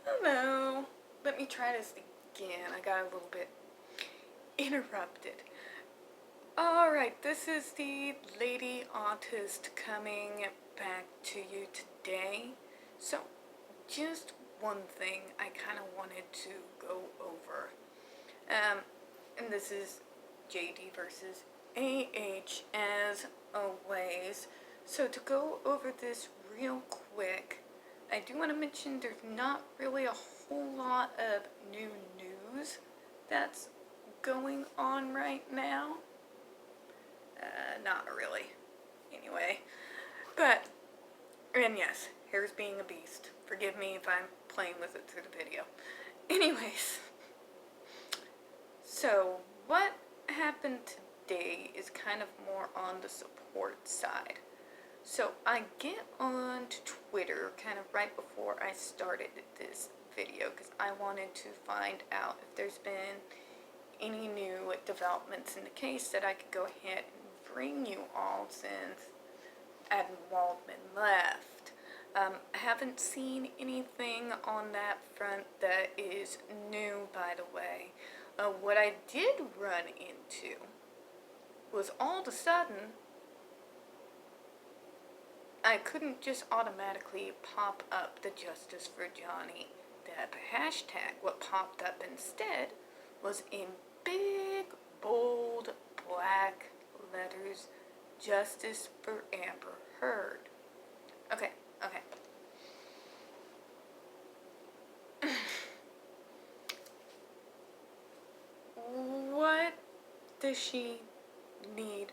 Hello. Let me try this again. I got a little bit interrupted. Alright, this is the Lady Autist coming back to you today. So, just one thing I kind of wanted to go over. And this is JD versus AH as always. So to go over this real quick, I do want to mention there's not really a whole lot of new news that's going on right now. Not really. Anyway. But, and yes, hair's being a beast. Forgive me if I'm playing with it through the video. Anyways. So, what happened today is kind of more on the support side. So, I get on to Twitter kind of right before I started this video because I wanted to find out if there's been any new developments in the case that I could go ahead and bring you all since Adam Waldman left. I haven't seen anything on that front that is new, by the way. What I did run into was all of a sudden, I couldn't just automatically pop up the Justice for Johnny Depp hashtag. What popped up instead was in big, bold, black letters, Justice for Amber Heard. Okay. What does she need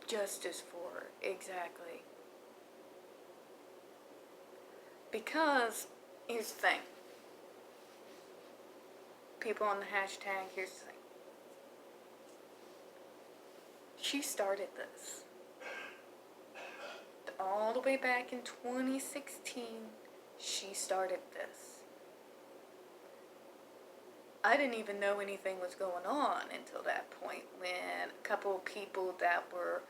justice for exactly? Because, here's the thing. People on the hashtag, here's the thing. She started this. All the way back in 2016, she started this. I didn't even know anything was going on until that point when a couple of people that were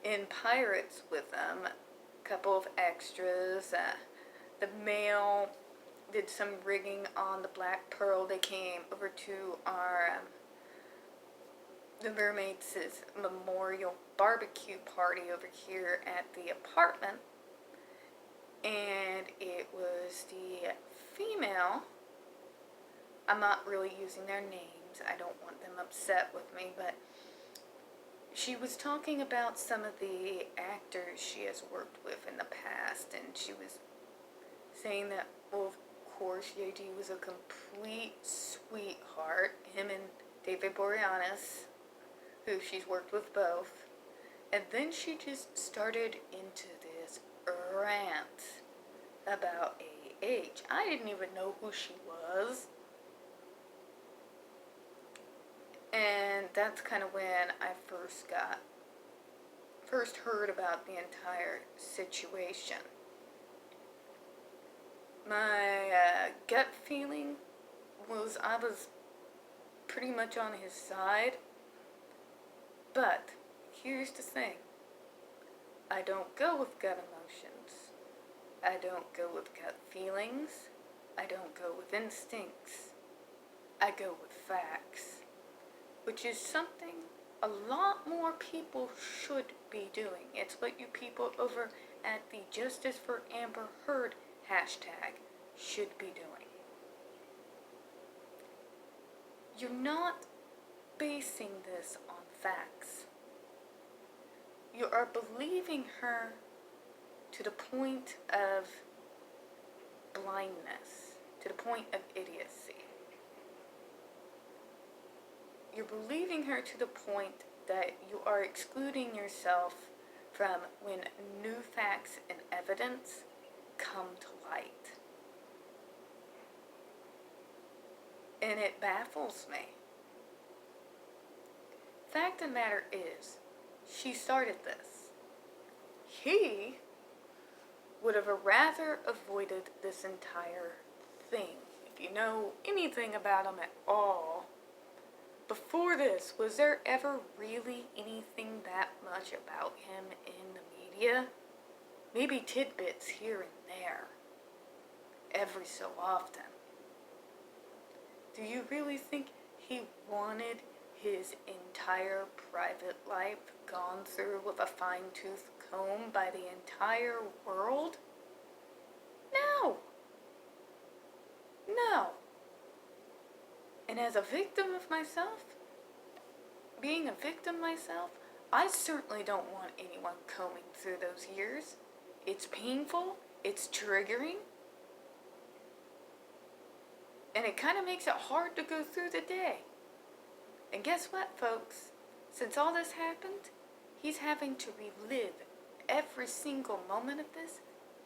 in Pirates with them, a couple of extras, the male did some rigging on the Black Pearl. They came over to our the Mermaids' memorial barbecue party over here at the apartment, and it was the female. I'm not really using their names. I don't want them upset with me, but she was talking about some of the actors she has worked with in the past, and she was saying that, well, of course, JD was a complete sweetheart. Him and David Boreanaz, who she's worked with both. And then she just started into this rant about AH. I didn't even know who she was. And that's kind of when I first heard about the entire situation. My gut feeling was I was pretty much on his side. But here's the thing. I don't go with gut emotions. I don't go with gut feelings. I don't go with instincts. I go with facts. Which is something a lot more people should be doing. It's what you people over at the Justice for Amber Heard hashtag should be doing. You're not basing this on facts. You are believing her to the point of blindness, to the point of idiocy. You're believing her to the point that you are excluding yourself from when new facts and evidence come to light. And it baffles me. Fact of the matter is, she started this. He would have rather avoided this entire thing. If you know anything about him at all, before this, was there ever really anything that much about him in the media? Maybe tidbits here and there. every so often. Do you really think he wanted his entire private life gone through with a fine-tooth comb by the entire world? No. No. And as a victim of myself, being a victim myself, I certainly don't want anyone combing through those years. It's painful, it's triggering, and it kind of makes it hard to go through the day. And guess what, folks? Since all this happened, he's having to relive every single moment of this,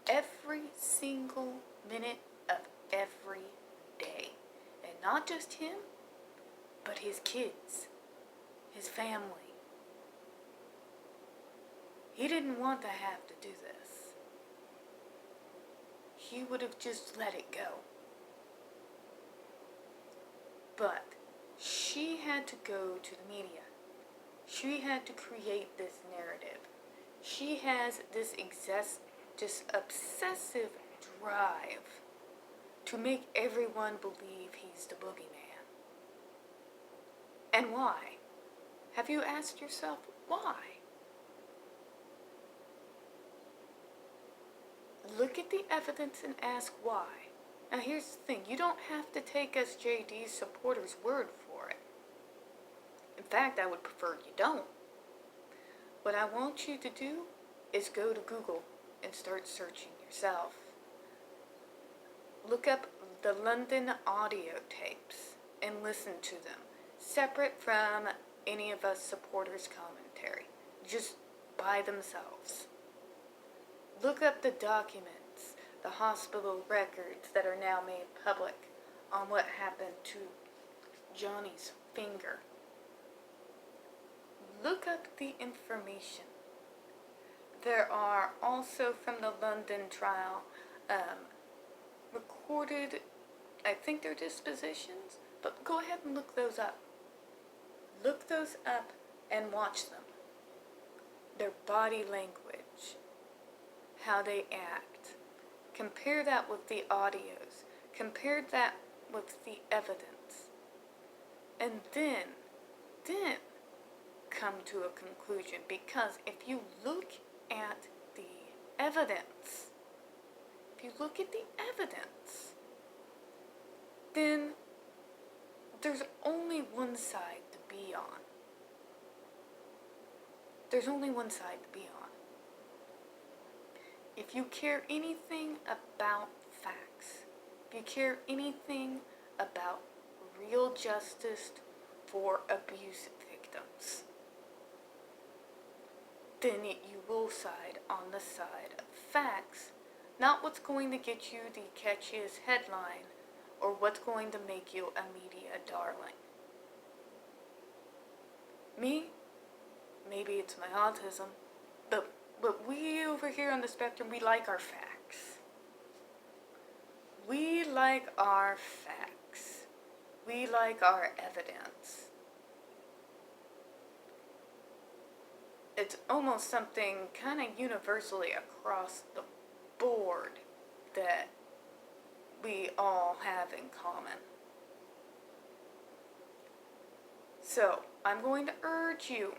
every single minute of every day. And not just him, but his kids, his family. He didn't want to have to do this. He would have just let it go. But she had to go to the media. She had to create this narrative. She has this obsessive drive to make everyone believe he's the boogeyman. And why? Have you asked yourself why? Look at the evidence and ask why. Now here's the thing, you don't have to take SJD's supporters' word for it. In fact, I would prefer you don't. What I want you to do is go to Google and start searching yourself. Look up the London audio tapes and listen to them, separate from any of us supporters' commentary, just by themselves. Look up the documents, the hospital records that are now made public on what happened to Johnny's finger. Look up the information. There are also from the London trial recorded, I think they're dispositions, but go ahead and look those up. Look those up and watch them. Their body language, how they act. Compare that with the audios. Compare that with the evidence. And then come to a conclusion. Because if you look at the evidence, then there's only one side to be on. There's only one side to be on. If you care anything about facts, if you care anything about real justice for abuse victims, then you will side on the side of facts, not what's going to get you the catchiest headline or what's going to make you a media darling. Me? Maybe it's my autism, but we over here on the spectrum, we like our facts. We like our facts. We like our evidence. It's almost something kind of universally across the board that we all have in common. So, I'm going to urge you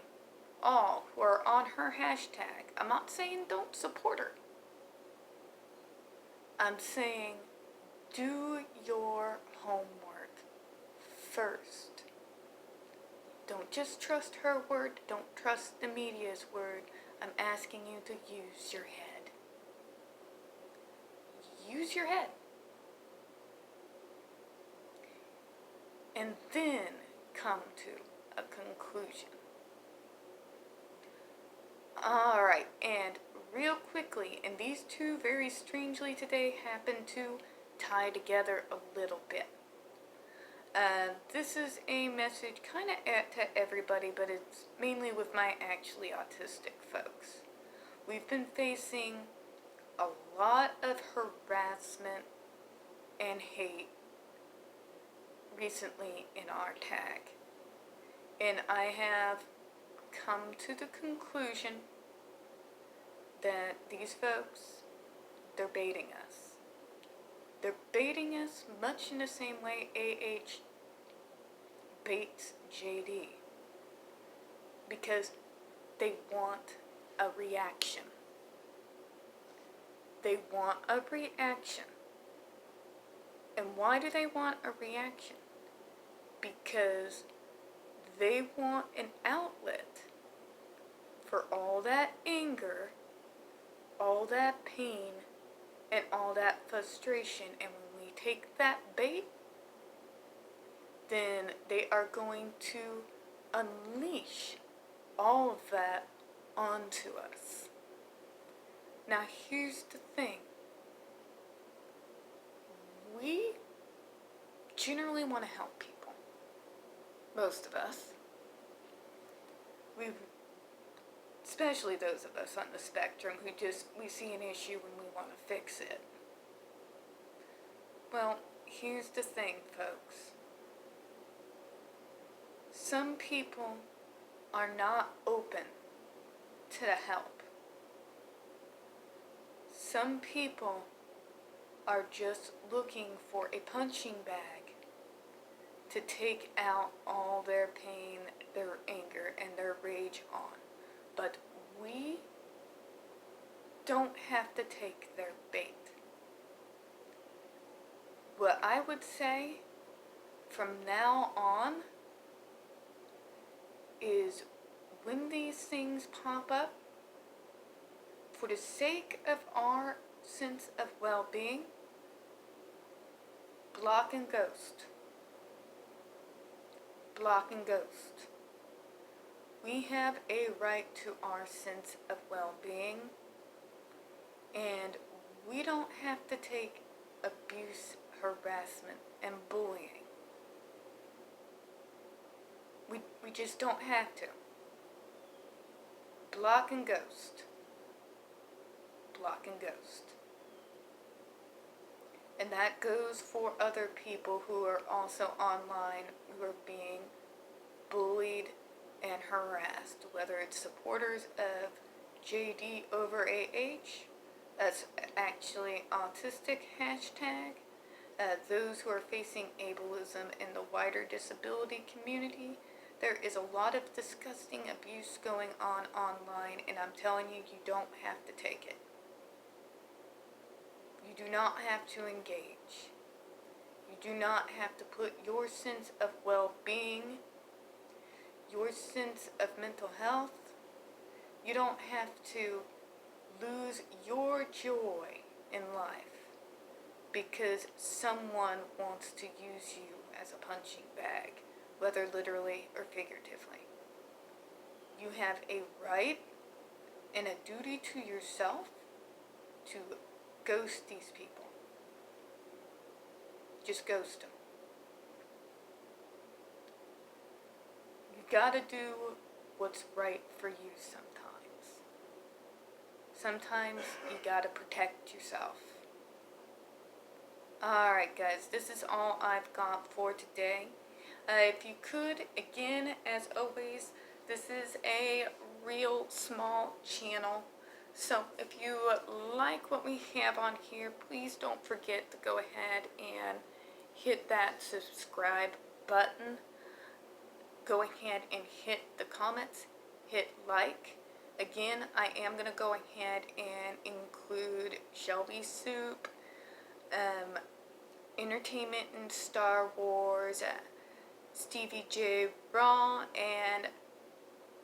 all who are on her hashtag. I'm not saying don't support her. I'm saying do your homework first. Don't just trust her word. Don't trust the media's word. I'm asking you to use your head. Use your head. And then come to a conclusion. Alright, and real quickly, and these two very strangely today happen to tie together a little bit. This is a message kind of to everybody, but it's mainly with my actually autistic folks. We've been facing a lot of harassment and hate recently in our tag. And I have come to the conclusion that these folks, they're baiting us. They're baiting us much in the same way AH baits JD. Because they want a reaction. They want a reaction. And why do they want a reaction? Because they want an outlet for all that anger, all that pain, and all that frustration. And when we take that bait, then they are going to unleash all of that onto us. Now here's the thing. We generally want to help people. Most of us. Especially those of us on the spectrum who we see an issue and we want to fix it. Well, here's the thing, folks. Some people are not open to the help. Some people are just looking for a punching bag to take out all their pain, their anger, and their rage on. But we don't have to take their bait. What I would say from now on is when these things pop up, for the sake of our sense of well-being, block and ghost. Block and ghost. We have a right to our sense of well-being, and we don't have to take abuse, harassment, and bullying. We just don't have to. Block and ghost. Block and ghost. And that goes for other people who are also online, who are being bullied and harassed, whether it's supporters of JD over AH, that's actually Autistic hashtag, those who are facing ableism in the wider disability community. There is a lot of disgusting abuse going on online, and I'm telling you, you don't have to take it. You do not have to engage. You do not have to put your sense of well-being, your sense of mental health, you don't have to lose your joy in life because someone wants to use you as a punching bag, whether literally or figuratively. You have a right and a duty to yourself to ghost these people. Just ghost them. You gotta do what's right for you sometimes. Sometimes you gotta protect yourself. Alright guys, this is all I've got for today. If you could, again, as always, this is a real small channel. So if you like what we have on here, please don't forget to go ahead and hit that subscribe button. Go ahead and hit the comments, hit like. Again, I am going to go ahead and include Shelby Soup, Entertainment in Star Wars, Stevie J Raw, and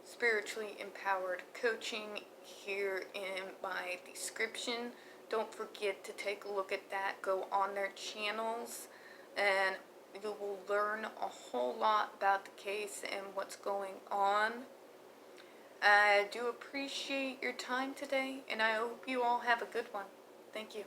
Spiritually Empowered Coaching here in my description. Don't forget to take a look at that. Go on their channels and you will learn a whole lot about the case and what's going on. I do appreciate your time today, and I hope you all have a good one. Thank you.